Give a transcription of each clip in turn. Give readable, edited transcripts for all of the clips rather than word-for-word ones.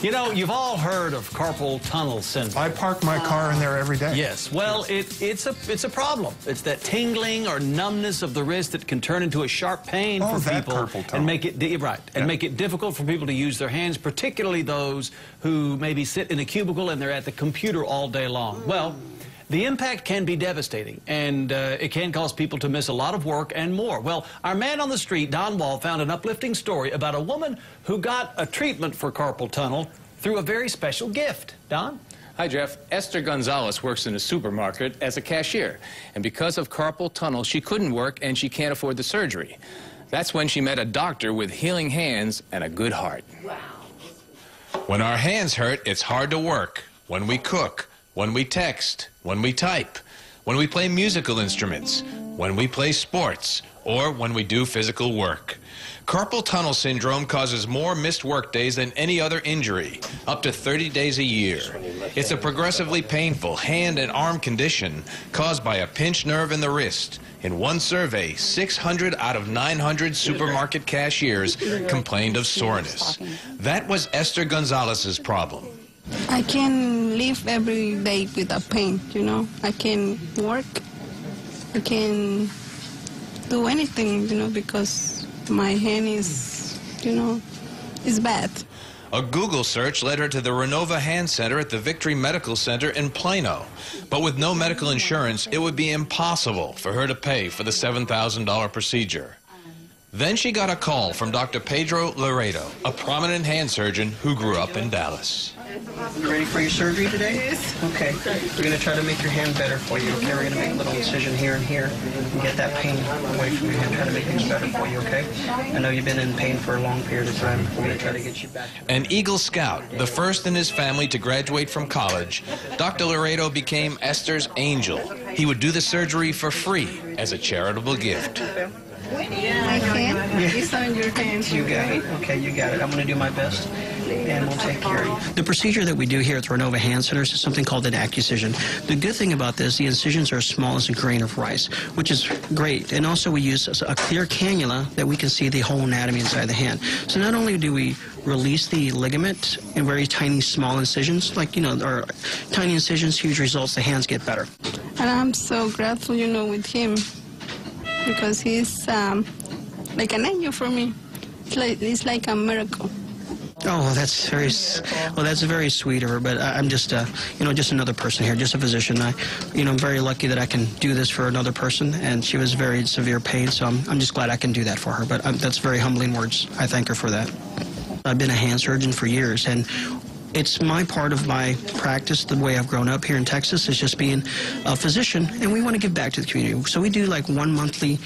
You know, you've all heard of carpal tunnel syndrome. I park my car in there every day. Yes. Well, it's a problem. It's that tingling or numbness of the wrist that can turn into a sharp pain for people and make it make it difficult for people to use their hands, particularly those who maybe sit in a cubicle and they're at the computer all day long. Well, the impact can be devastating, and it can cause people to miss a lot of work and more. Well, our man on the street, Don Wall, found an uplifting story about a woman who got a treatment for carpal tunnel through a very special gift. Don? Hi, Jeff. Esther Gonzalez works in a supermarket as a cashier, and because of carpal tunnel, she couldn't work and she can't afford the surgery. That's when she met a doctor with healing hands and a good heart. Wow. When our hands hurt, it's hard to work. When we cook, when we text, when we type, when we play musical instruments, when we play sports, or when we do physical work. Carpal tunnel syndrome causes more missed work days than any other injury, up to 30 days a year. It's a progressively painful hand and arm condition caused by a pinched nerve in the wrist. In one survey, 600 out of 900 supermarket cashiers complained of soreness. That was Esther Gonzalez's problem. I can live every day without pain, you know. I can work, I can do anything, you know, because my hand is, you know, is bad. A Google search led her to the Renova Hand Center at the Victory Medical Center in Plano. But with no medical insurance, it would be impossible for her to pay for the $7,000 procedure. Then she got a call from Dr. Pedro Loredo, a prominent hand surgeon who grew up in Dallas. You ready for your surgery today? Yes. Okay. We're going to try to make your hand better for you, okay? We're going to make a little incision here and here and get that pain away from your hand, try to make things better for you, okay? I know you've been in pain for a long period of time. We're going to try to get you back to An Eagle Scout, the first in his family to graduate from college, Dr. Loredo became Esther's angel. He would do the surgery for free as a charitable gift. My hand is on your hands. You got it. Okay, you got it. I'm going to do my best, and we'll take care of you. The procedure that we do here at the Renova Hand Centers is something called an acquisition. The good thing about this, the incisions are as small as a grain of rice, which is great. And also we use a clear cannula that we can see the whole anatomy inside the hand. So not only do we release the ligament in very tiny, small incisions, like, you know, our tiny incisions, huge results, the hands get better. And I'm so grateful, you know, with him, because he's like an angel for me. It's like a miracle. Oh, that's very sweet of her. But I'm just, you know, just another person here, just a physician. I'm very lucky that I can do this for another person, and she was very severe pain, so I'm just glad I can do that for her. But that's very humbling words. I thank her for that. I've been a hand surgeon for years, and it's my part of my practice, the way I've grown up here in Texas, is just being a physician, and we want to give back to the community. So we do like one monthly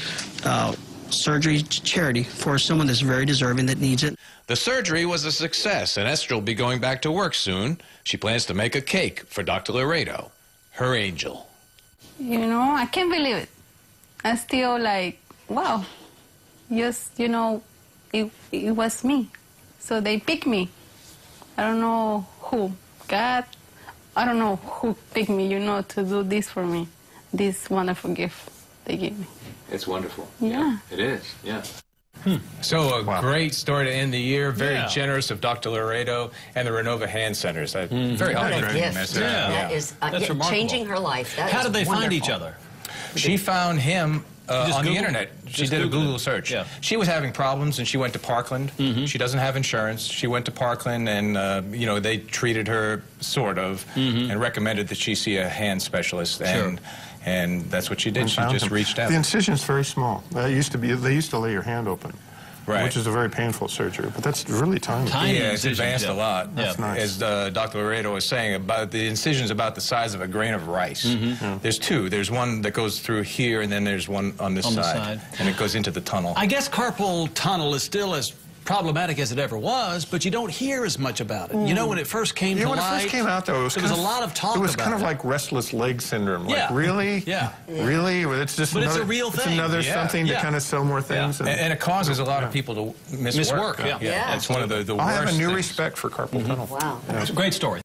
surgery charity for someone that's very deserving that needs it. The surgery was a success, and Esther will be going back to work soon. She plans to make a cake for Dr. Loredo, her angel. You know, I can't believe it. I'm still like, wow. Just, you know, it was me. So they picked me. I don't know who. God, I don't know who picked me, you know, to do this for me. This wonderful gift they gave me. It's wonderful. Yeah. It is, yeah. So a great story to end the year. Very generous of Dr. Loredo and the Renova Hand Centers. Very What a humbling gift. message. That is changing her life. That How is did they find wonderful. each other? She found him on the internet. She did a Google search. Yeah. She was having problems, and she went to Parkland. She doesn't have insurance. She went to Parkland, and you know, they treated her sort of, and recommended that she see a hand specialist. And that's what she did. She just reached out. The incision's very small. They used to lay your hand open. Right. Which is a very painful surgery, but that's really tiny. Yeah, it's advanced a lot. That's nice. As Dr. Loredo was saying, about the incision's about the size of a grain of rice. There's two. There's one that goes through here, and then there's one on this side. And it goes into the tunnel. I guess carpal tunnel is still as problematic as it ever was, but you don't hear as much about it. You know, when it first came to light, when it first came out, though, there was a lot of talk about it. It was kind of like restless leg syndrome. Yeah. Like, really? Yeah. Really? It's just but another, it's a real thing. It's another something to kind of sell more things. And it causes a lot of people to miss work. Yeah. It's one of the worst I have a new things. respect for carpal tunnel. Wow. It's a great story.